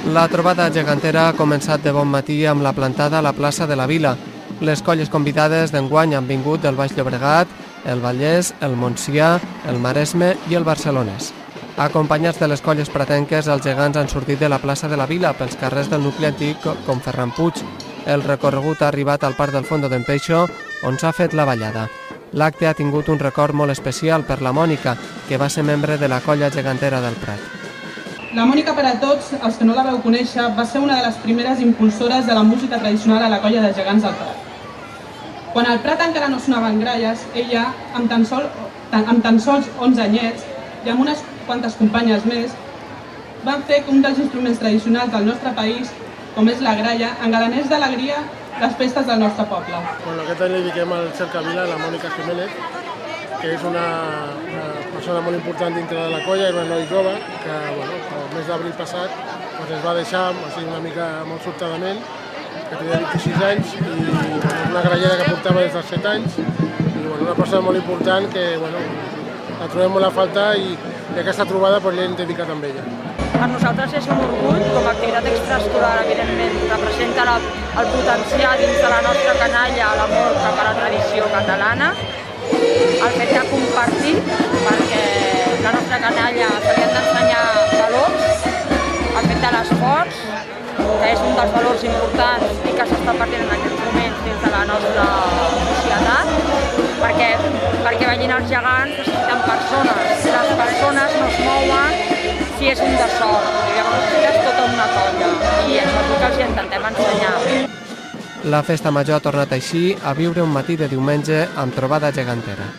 La trobada gegantera ha començat de bon matí amb la plantada a la plaça de la Vila. Les colles convidades d'enguany han vingut del Baix Llobregat, el Vallès, el Montsià, el Maresme i el Barcelonès. Acompanyats de les colles pratenques, els gegants han sortit de la plaça de la Vila pels carrers del nucli antic com Ferran Puig. El recorregut ha arribat al Parc del Fondo d'en Peixo, on s'ha fet la ballada. L'acte ha tingut un record molt especial per la Mònica, que va ser membre de la colla gegantera del Prat. La Mònica, per a tots els que no la veu conèixer, va ser una de les primeres impulsores de la música tradicional a la colla de gegants del Prat. Quan al Prat encara no sonaven gralles, ella, amb tan sols 11 anyets i amb unes quantes companyes més, van fer que un dels instruments tradicionals del nostre país, com és la gralla, engalanés d'alegria les festes del nostre poble. Aquest any li dediquem al Cercavila la Mònica Jiménez, que és una persona molt important dintre de la colla, és una noi jove que el mes d'abril passat es va deixar una mica molt sobtadament, que tenia 26 anys i una grallera que portava des dels 7 anys i una persona molt important que la trobem molt a faltar i aquesta trobada l'hem dedicat amb ella. Per nosaltres és un orgull, com a activitat extraescolar, evidentment, representa el potenciar dins de la nostra canalla l'amor cap a la tradició catalana, el fet de compartir, perquè la nostra canalla se li han d'ensenyar valors, el fet de l'esforç, que és un dels valors importants i que s'està perdent en aquests moments dins de la nostra societat, perquè vegin els gegants necessiten persones. Les persones no es mouen si és un de sol, i llavors necessites tota una colla, i això és el que els intentem ensenyar. La festa major ha tornat així a viure un matí de diumenge amb trobada gegantera.